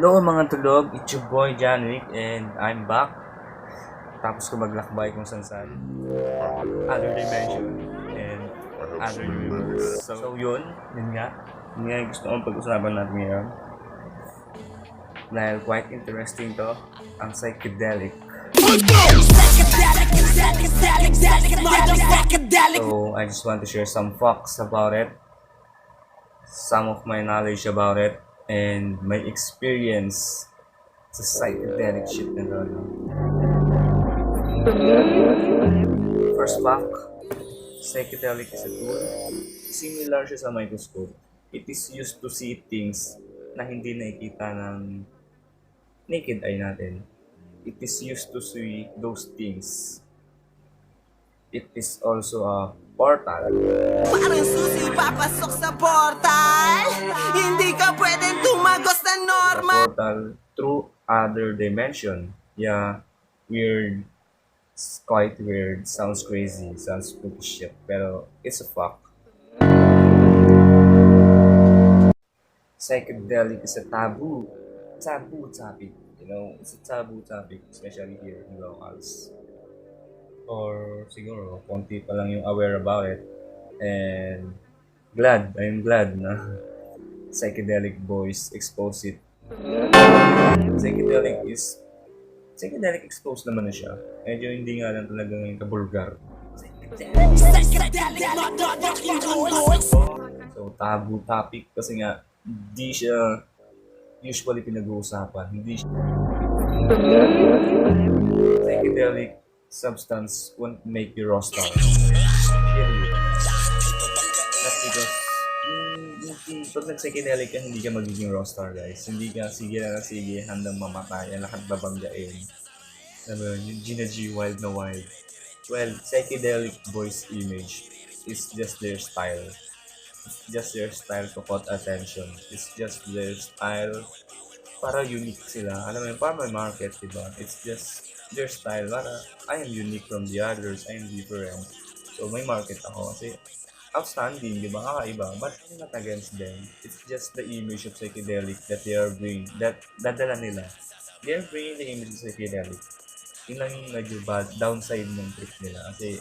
Hello mga tulog, it's your boy Janwick and I'm back. Tapos ko maglakbay kung saan other dimension and other universe. So yun nga. Yun nga yung gusto kong pag-usapan natin ngayon. Dahil quite interesting to, ang psychedelic. So I just want to share some facts about it, some of my knowledge about it, and my experience sa psychedelic shit na doon. First fact, psychedelic is a tool. Similar siya sa microscope. It is used to see things na hindi nakikita ng naked eye natin. It is used to see those things. It is also a portal. Parang susi papasok sa portal. Hindi ka pwedeng tumagos na normal. A portal through other dimension. Yeah, weird. It's quite weird. Sounds crazy. Sounds spooky shit. Pero it's a fact. Psychedelic is a taboo topic. You know, it's a taboo topic, especially here in locals. Or siguro, konti pa lang yung aware about it. And I'm glad na psychedelic boys expose it. Psychedelic exposed naman na siya. Medyo hindi nga lang talaga yung kabulgar. So, taboo topic kasi nga, hindi siya usually pinag-uusapan. Hindi siya psychedelic substance won't make you raw star. Period. That's because pag nag-psychedelic ka, hindi ka magiging raw star, guys. Hindi ka sige handang mamatay, ang lahat babanggain. Ano yung Gina G, wild na wild. Well, psychedelic voice image is just their style. It's just their style to caught attention. It's just their style para unique sila. Alam mo yun, para may market, diba? It's just their style. Para I am unique from the others. I am different. So may market ako kasi outstanding, diba? Kakaiba. But I'm not against them. It's just the image of psychedelic that they are bringing. That dadala nila. They are bringing the image of psychedelic. Yun lang yung medyo bad downside ng trip nila. Kasi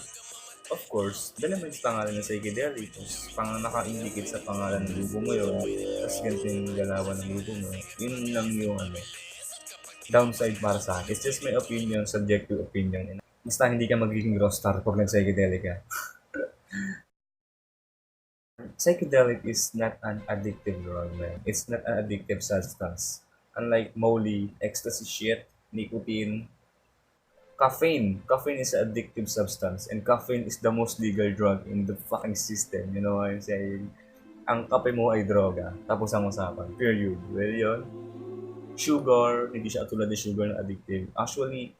of course, dala mo yung pangalan ng psychedelic. Naka-indicate sa pangalan ng grupo mo yun. Tapos ganito yung galawan ng grupo mo. Yun lang yung downside para sa akin. It's just my opinion, subjective opinion. Basta hindi ka magiging rockstar pag nag-psychedelic ka. Psychedelic is not an addictive drug, man. It's not an addictive substance. Unlike molly, ecstasy shit, nicotine, caffeine is an addictive substance, and caffeine is the most legal drug in the fucking system. You know what I'm saying? Ang kape mo ay droga, tapos ang usapan. Period. Well, yun. Sugar, hindi siya tulad ng sugar na addictive. Actually,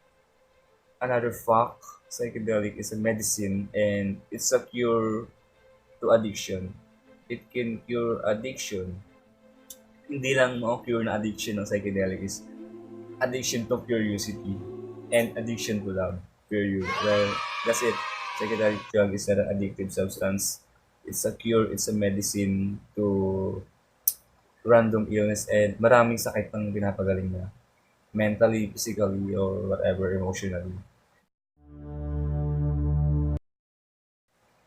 another fact, psychedelic is a medicine and it's a cure to addiction. It can cure addiction. Hindi lang ma-cure na addiction ng psychedelic is addiction to curiosity and addiction to love. Period. Well, that's it. Psychedelic drug is not an addictive substance. It's a cure, it's a medicine to random illness and maraming sakit ang pinapagaling niya. Mentally, physically, or whatever, emotionally.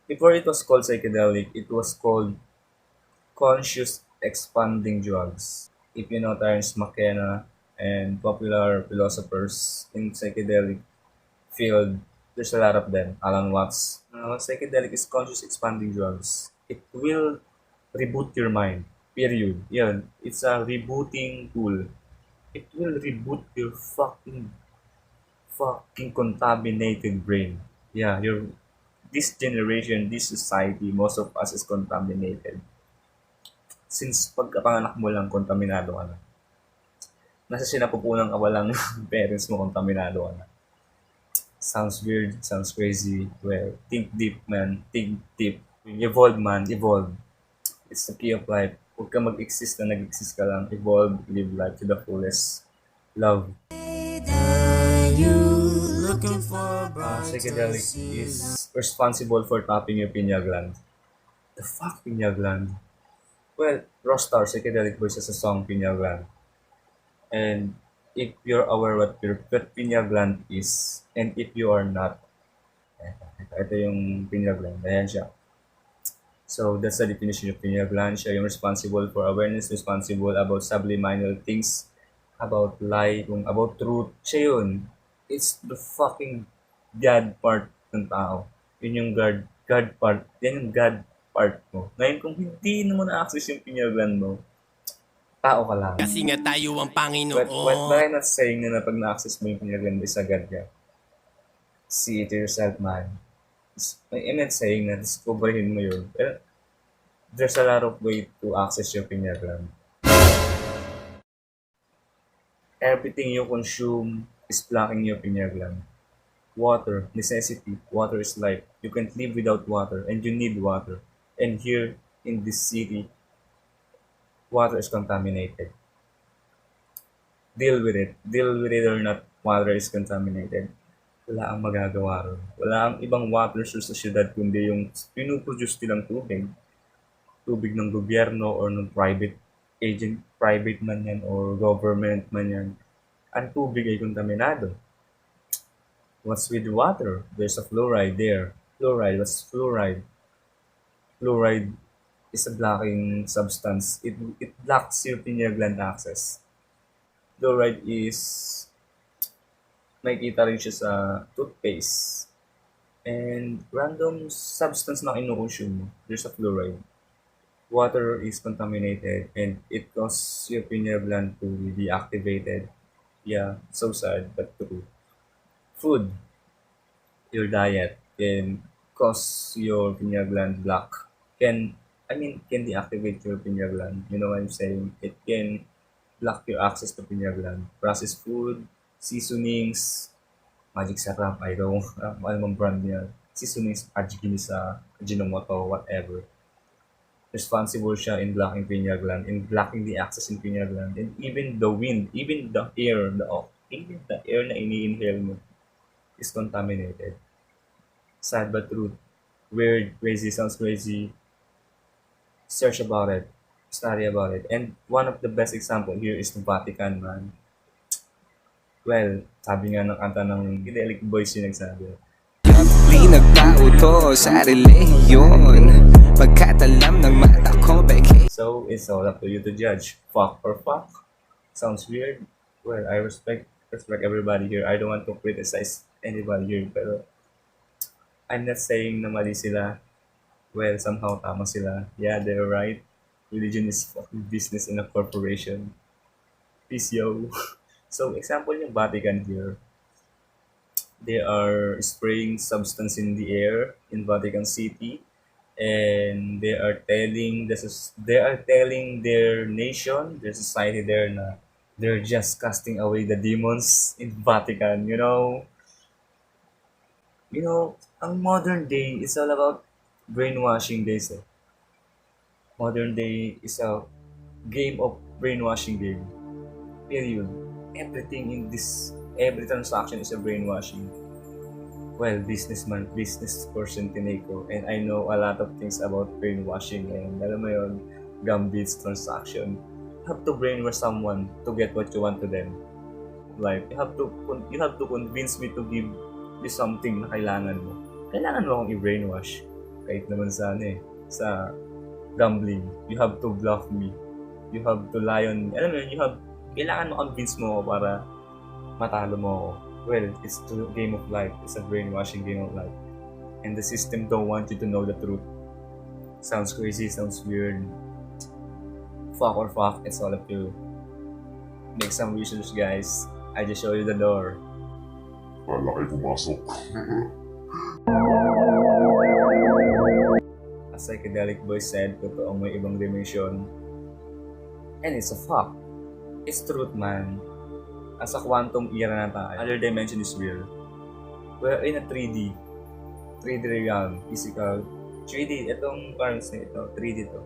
Before it was called psychedelic, it was called conscious expanding drugs. If you know Terence McKenna and popular philosophers in psychedelic field, there's a lot of them. Alan Watts. Psychedelic is conscious expanding drugs. It will reboot your mind. Period. Yan. It's a rebooting tool. It will reboot your fucking contaminated brain. Yeah, this generation, this society, most of us is contaminated. Since pagkapanganak mo lang, kontaminado ka na. Nasa sinapupunan ka walang parents mo, kontaminado ka na. Sounds weird, sounds crazy. Well, think deep, man. Think deep. Evolve, man. Evolve. It's the key of life. Huwag ka mag-exist na nag-exist ka lang. Evolve, live life to the fullest. Love. Psychedelic is responsible for tapping your pineal gland. The fuck, pineal gland? Well, Rostar, Psychedelic Boys has a song, Pineal Gland. And if you're aware what pineal gland is, and if you are not, ito yung pineal gland, ayan siya. So that's the definition of pineal gland. Siya yung responsible for awareness, responsible about subliminal things, about lie, kung about truth. Siya yun. It's the fucking God part ng tao. Yun yung God part. Yan yung God part mo. Ngayon, kung hindi mo na-access yung pineal gland mo, tao ka lang. Kasi nga tayo ang But Panginoon. I'm not saying na pag na-access mo yung pineal gland, is a God ka. See it yourself, man. I'm not saying na discoverin mo yun. Pero there's a lot of way to access your pineal gland. Everything you consume is blocking your pineal gland. Water, necessity. Water is life. You can't live without water, and you need water. And here in this city, water is contaminated. Deal with it. Deal with it or not, water is contaminated. Wala ang magagawa ron. Wala ang ibang water source sa syudad kundi yung pinuproduce nilang tubig. Tubig ng gobyerno or ng private agent, private man yan or government man yan. Ang tubig ay kontaminado. What's with water? There's a fluoride there. Fluoride, what's fluoride? Fluoride is a blocking substance. It blocks your pineal gland access. Fluoride is, nakikita rin siya sa toothpaste. And random substance na kinukonsume mo, there's a fluoride. Water is contaminated and it causes your pineal gland to be activated. Yeah, so sad but true. Food, your diet can cause your pineal gland block. Can deactivate your pineal gland. You know what I'm saying? It can block your access to pineal gland. Processed food, seasonings, magic sarap, I don't ano mang brand niya. Seasonings, Ginisa, Ajinomoto, whatever. Responsible siya in blocking pineal gland, in blocking the access in pineal gland, and even the wind, even the air, even the air na ini-inhale mo is contaminated. Sad but true. Weird, crazy, sounds crazy. Search about it, study about it. And one of the best example here is the Vatican, man. Well, sabi nga ng kanta ng Psychedelic Boys yung nagsabi. Di nagpauto sa relihiyon Pagkat alam ng mata ko So, it's all up to you to judge. Fuck or fuck? Sounds weird? Well, I respect everybody here. I don't want to criticize anybody here. Pero, I'm not saying na mali sila. Well, somehow tama sila. Yeah, they're right. Religion is fucking business in a corporation. Peace, yo. So, example yung Vatican here. They are spraying substance in the air in Vatican City, and they are telling their nation, their society there na they're just casting away the demons in Vatican. Ang modern day is all about brainwashing, guys. Modern day is a game of brainwashing game. Period. Every transaction is a brainwashing. Well, business person tineko, and I know a lot of things about brainwashing, and alam mo yun, gambits, transaction. You have to brainwash someone to get what you want to them. Like, you have to convince me to give you something na kailangan mo. Kailangan mo akong i-brainwash. Kahit naman sa gambling, you have to bluff me. You have to lie on me. Alam mo yun, kailangan mo convince mo ako para matalo mo ako. Well, it's a game of life. It's a brainwashing game of life. And the system don't want you to know the truth. Sounds crazy, sounds weird. Fuck or fuck, it's all up to you. Make some wishes, guys. I just show you the door. Wala kayo pumasok. A psychedelic boy said, totoong may ibang dimension. And it's a fact. It's truth, man. As a quantum era na tayo, other dimension is real. We're in a 3D realm, physical. 3D, itong cards na ito, 3D to.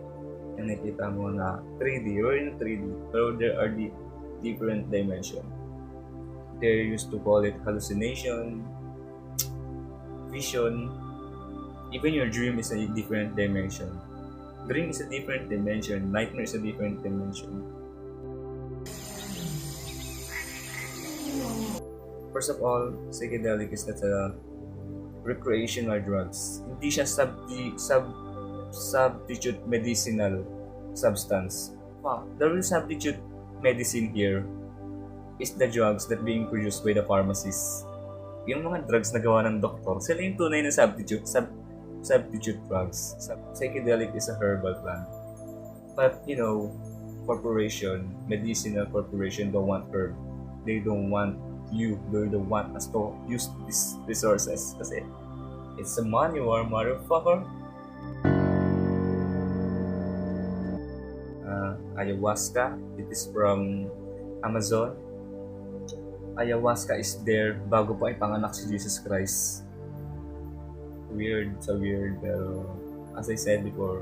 Yung nakita mo na 3D, we're in a 3D. Pero there are different dimension. They used to call it hallucination, vision. Even your dream is a different dimension. Dream is a different dimension. Nightmare is a different dimension. First of all, psychedelic is not a recreational drugs. Hindi siya substitute medicinal substance. Wow, the real substitute medicine here is the drugs that being produced by the pharmacists. Yung mga drugs na gawa ng doktor, sila yung tunay na substitute drugs. Psychedelic is a herbal plant. But, medicinal corporation don't want herb. They don't want you. They don't want us to use these resources. Kasi it's a money war, motherfucker. Ayahuasca, it is from Amazon. Ayahuasca is there bago pa ipanganak si Jesus Christ. Weird, so weird, pero as I said before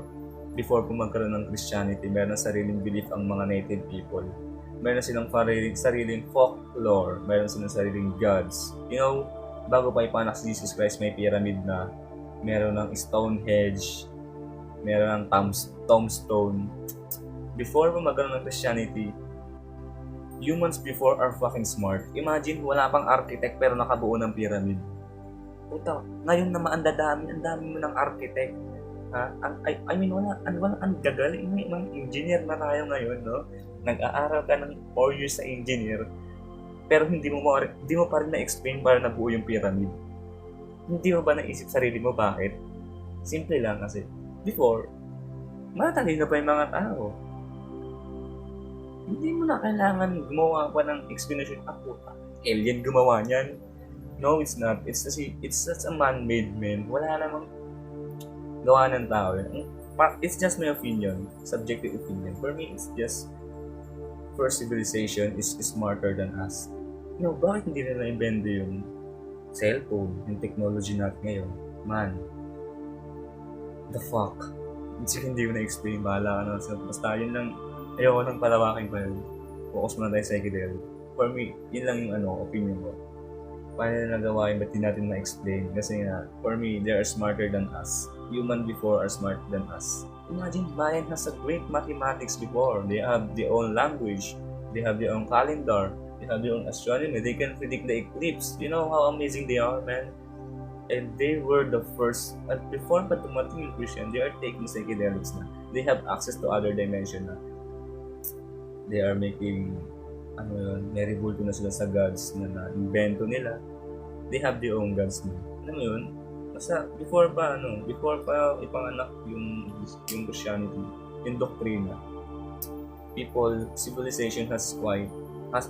po magkaroon ng Christianity, meron ng sariling belief ang mga native people. Meron silang sariling folklore, meron silang sariling gods. Bago pa ipanganak si Jesus Christ, may pyramid na, meron ng Stonehenge, meron ng tombstone. Before po magkaroon ng Christianity, humans before are fucking smart. Imagine, wala pang architect pero nakabuo ng pyramid. Puta, ngayon naman ang dami mo ng architect. Ang gagaling ng mga engineer na tayo ngayon, no? Nag-aaral ka ng 4 years sa engineer, pero hindi mo pa rin na-explain para nabuo yung pyramid. Hindi mo ba naisip sarili mo bakit? Simple lang kasi, before, matalino pa yung mga tao. Hindi mo na kailangan gumawa pa ng explanation. Alien gumawa niyan. No, it's not. It's just a man-made man. Wala namang gawa ng tao. It's just my opinion. Subjective opinion. For me, it's just first civilization is smarter than us. Bakit hindi nila invento yung cellphone, yung technology natin ngayon? Man, the fuck? Hindi ko na-explain. Bahala ka na. Basta yun lang. Ayoko nang palawakin pa yun. Focus muna tayo sa psychedelic. For me, yun lang yung opinion ko. Paano na nagawa yun, ba't di natin na-explain? Kasi nga, for me, they are smarter than us. Human before are smarter than us. Imagine, Mayan has a great mathematics before. They have their own language. They have their own calendar. They have their own astronomy. They can predict the eclipse. You know how amazing they are, man? And they were the first, at before pa dumating yung Christian, they are taking psychedelics na. They have access to other dimension na. They are making, may revolto na sila sa gods na na-invento nila. They have their own gods na. Alam mo yun? Basta, before pa ipanganak yung Christianity, yung doctrina, civilization has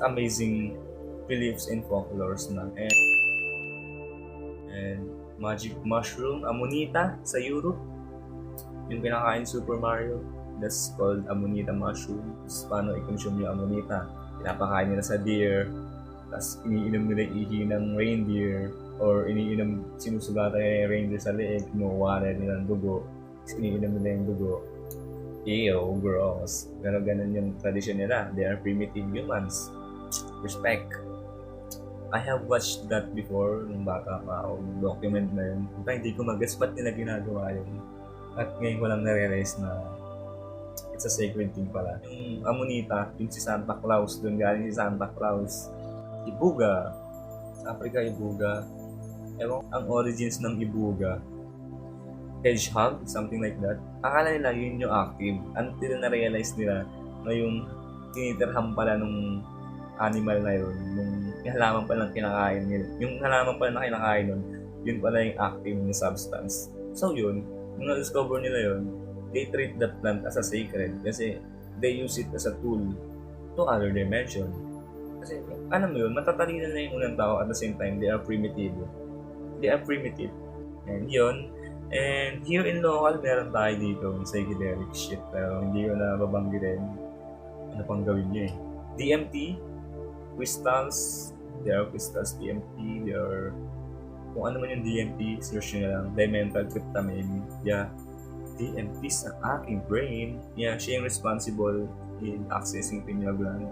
amazing beliefs and folklores na. And magic mushroom, amonita sa Europe, yung kinakain Super Mario, that's called amonita mushroom. Paano i-consume yung amonita? Pinapakain nila sa deer, tapos iniinom nila ihi ng reindeer, or sinusugatan nila yung reindeer sa leeg, kinukuha nila ng dugo, tapos iniinom nila yung dugo. Ew, gross. Pero ganun yung tradition nila. They are primitive humans. Respect. I have watched that before, nung bata pa ako, document na yun. Hindi ko mag-guess ba't nila ginagawa yun. At ngayon ko lang na-realize na it's a sacred thing pala. Yung amonita, yung si Santa Claus, doon galing si Santa Claus. Ibuga. Sa Africa, ibuga. Ewan, ang origins ng ibuga. Hedgehog, something like that. Akala nila yun yung active. Until na-realize nila na yung tinitirham pala nung animal na yun, yung halaman pala na kinakain nila. Yung halaman pala na kinakain nun, yun pala yung active na substance. So yun, nung na-discover nila yun, they treat that plant as a sacred kasi they use it as a tool to other dimension. Kasi, alam mo yun, matatalino na yung unang tao at the same time, they are primitive. And yun, and here in local, meron tayo dito ng psychedelic shit, pero hindi ko na babanggitin ano pang gawin nyo eh. DMT, crystals, there are crystals, DMT, there are, kung ano man yung DMT, search nyo na lang, dimethyl-tryptamine, yeah. DMT sa aking brain. Yeah, siya yung responsible in accessing pineal gland.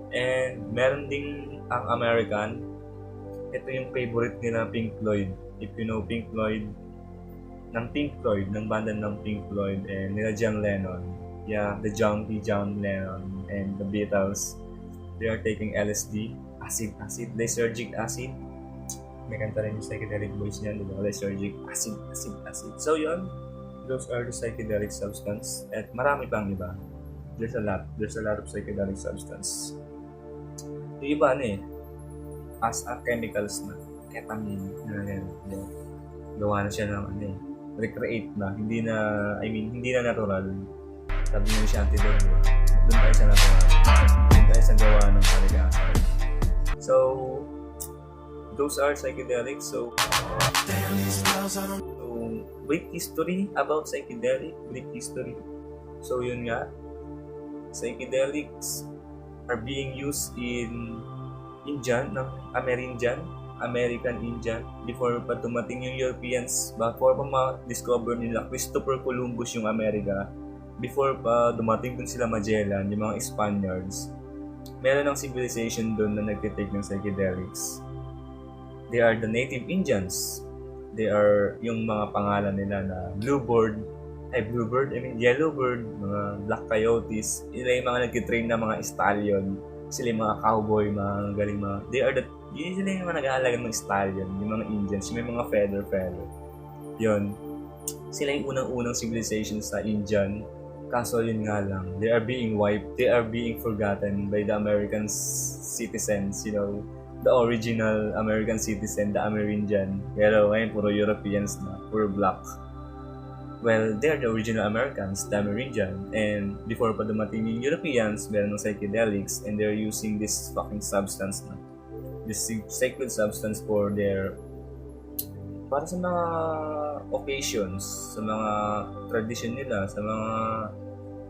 And meron ding ang American. Ito yung favorite nila, Pink Floyd. If you know Pink Floyd, ng banda ng Pink Floyd, and nila John Lennon. Yeah, the junkie John Lennon and the Beatles. They are taking LSD. acid, lysergic acid. May kanta rin yung psychedelic boys niyan, di ba? Lysergic acid. So yun, those are the psychedelic substance. At marami pang iba. There's a lot of psychedelic substance. Yung iba as a chemicals na, ketamine, gawa na siya ng recreate na, hindi na natural. Sabi nyo siya antidote. Doon tayo sa natural. Doon tayo sa gawa ng kalikasan. So, those are psychedelics. So brief history about psychedelic. So yun nga, psychedelics are being used in American Indian before pa dumating yung Europeans, before pa ma-discover nila Christopher Columbus yung Amerika, before pa dumating dun sila Magellan, yung mga Spaniards, meron ng civilization dun na nagtitake ng psychedelics. They are the native Indians. They are yung mga pangalan nila na yellowbird, mga black coyotes. Sila yung mga nagtitrain na mga stallion. Sila yung mga cowboy, mga galing mga... Sila yung mga nag-aalaga ng stallion, yung mga Indians, yung mga feather. Yun. Sila yung unang-unang civilization sa Indian. Kaso yun nga lang, they are being wiped, they are being forgotten by the American citizens, the original American citizen, the Amerindian. Pero ngayon, puro Europeans na, puro black. Well, they're the original Americans, the Amerindian. And before pa dumating yung Europeans, meron ng psychedelics, and they're using this fucking substance na. This sacred substance para sa mga occasions, sa mga tradition nila, sa mga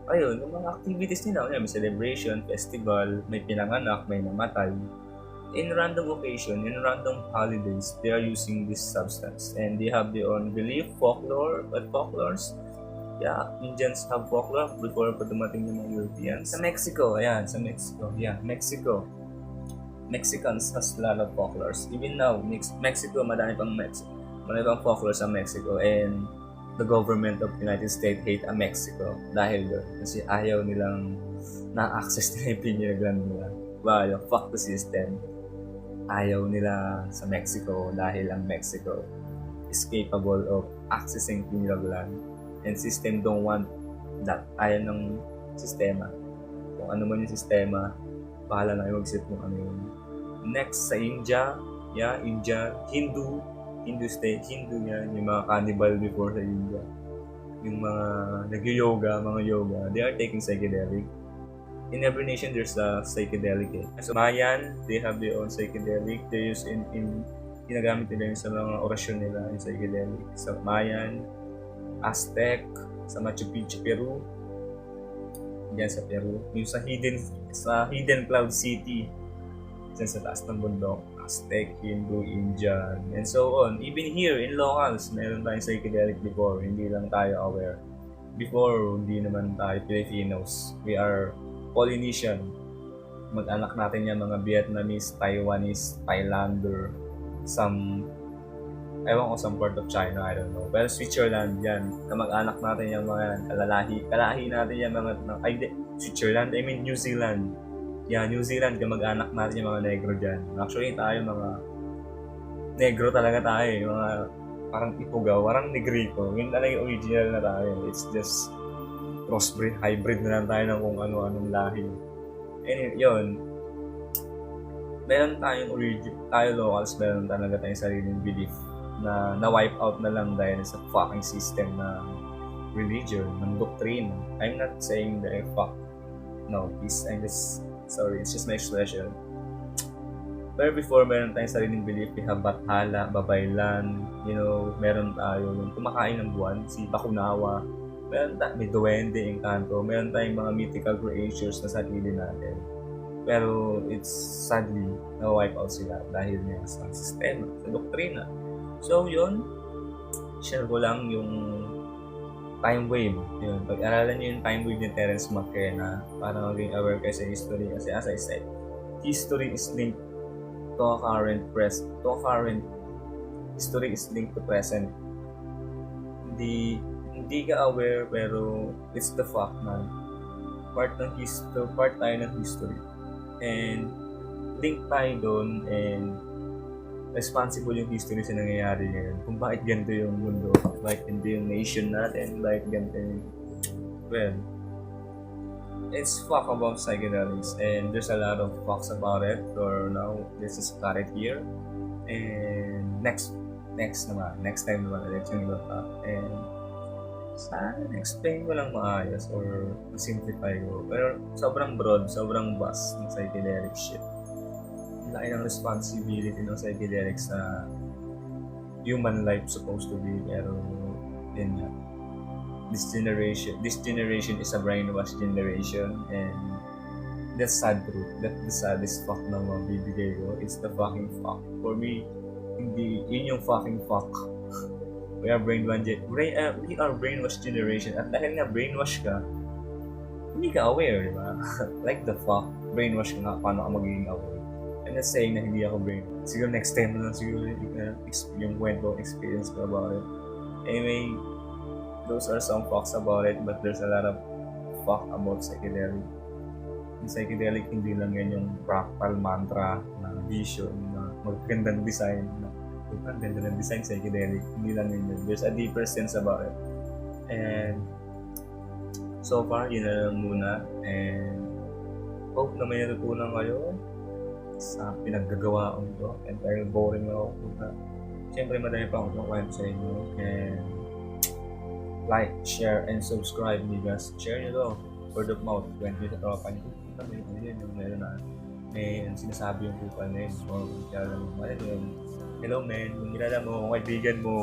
mga activities nila. May celebration, festival, may pinanganak, may namatay. In random occasion, in random holidays, they are using this substance, and they have their own belief, folklores. Yeah, Indians have folklore before pa dumating yung mga Europeans. Sa Mexico. Mexicans has a lot of folklores. Even now, Mexico, madami pang folklore sa Mexico, and the government of United States hate Mexico dahil doon. Kasi ayaw nilang na-access nila yung pineal gland nila. Fuck the system. Ayaw nila sa Mexico dahil ang Mexico is capable of accessing pineal gland, and system don't want that. Ayaw ng sistema. Kung ano man yung sistema, bahala na mag-isip kung ano yun. Next, sa India, Hindu yan, yung mga cannibal before sa India. Yung mga nag-yoga, they are taking psychedelic. In every nation, there's a psychedelic. So, Mayan, they have their own psychedelic. They use ginagamit nila yun sa mga orasyon nila, yung psychedelic. Sa Mayan, Aztec, sa Machu Picchu, Peru. Yan sa Peru. Yung sa Hidden Cloud City, dyan sa taas ng bundok. Aztec, Hindu, Indian, and so on. Even here, in locals, meron tayong psychedelic before. Hindi lang tayo aware. Before, hindi naman tayo Filipinos. We are Polynesian. Mag-anak natin yung mga Vietnamese, Taiwanese, Thailander, some part of China, I don't know. Pero Switzerland, yan. Kamag-anak natin yung mga kalahi natin yung mga, Switzerland, New Zealand. New Zealand, kamag-anak natin yung mga negro dyan. Actually, tayo mga negro talaga tayo. Mga parang ipugaw, parang negrito. Yun talaga yung original na tayo. It's just crossbreed, hybrid na lang tayo ng kung ano-anong lahi. And yun, meron tayong tayo locals, meron talaga tayong sariling belief na na-wipe out na lang dahil sa fucking system na religion, ng doctrine. I'm not saying that it's just my expression. Pero before, meron tayong sariling belief, we have Bathala, Babaylan, meron tayo yung kumakain ng buwan, si Bakunawa, may duwende, Encanto, meron tayong mga mythical creatures na sarili natin. Pero it's sadly, na-wipe out sila dahil nga sa sistema, sa doktrina. So yun, share ko lang yung time wave. Yun, pag-aralan nyo yung time wave ni Terence McKenna para maging aware kayo sa history. Kasi as I said, history is linked to history is linked to present. Hindi ka aware, pero it's the fact na part tayo ng history. And link tayo doon and responsible yung history sa nangyayari ngayon. Kung bakit ganito yung mundo, bakit ganito yung nation natin, bakit ganito yung... Well, it's fuck about psychedelics and there's a lot of fucks about it. For now, this is cut it here. And next time naman ulit yung iba. And sana explain ko lang maayos or simplify ko. Pero sobrang broad, sobrang vast ng psychedelic shit. Laki ng responsibility ng psychedelics sa human life supposed to be, pero yun nga. This generation is a brainwashed generation, and that's sad truth. That's the saddest fuck na mabibigay ko. It's the fucking fuck. For me, hindi, yun yung fucking fuck. We are brainwashed generation, at dahil nga brainwash ka, hindi ka aware, di ba? Like the fuck, brainwash ka nga, paano ka magiging aware? I'm not saying na hindi ako brain. Siguro next time na lang siguro yung kwento, experience ko about it. Anyway, those are some facts about it, but there's a lot of fuck about psychedelic. Yung psychedelic, hindi lang yan yung fractal mantra na vision, na magandang design, na ang ganda ng design psychedelic. Hindi lang yun. There's a deeper sense about it. And so far, yun na lang muna. And hope na may natutunan kayo sa pinaggagawa ko. And dahil boring ako. Siyempre, madami pa akong kwento sa inyo. And like, share, and subscribe, guys. Share nyo to. Word of mouth. Kwento nyo sa tropa nyo. Meron na. May sinasabi yung kupal na yun. O, kaya lang, hello man, kung kilala mo, kung kaibigan mo,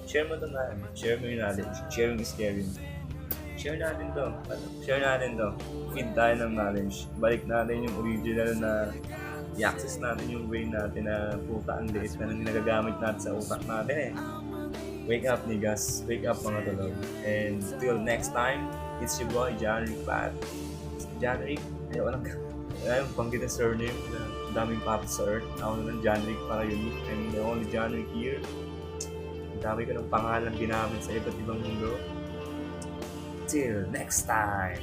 share mo to na. Share mo yung knowledge. Sharing is caring. Share natin to. Feed tayo ng knowledge. Balik natin yung original na i-access natin yung brain natin na puta ang liit na nagagamit natin sa utak natin eh. Wake up niggas. Wake up mga tulog. And till next time, it's your boy, John Rick Pat. John Rick? Ayaw panggit ang surname na daming papas sa earth. Ako naman John Rick para unique. I'm the only John Rick here. Ang dami ko ng pangalan ginamit sa iba't ibang mundo. Till next time!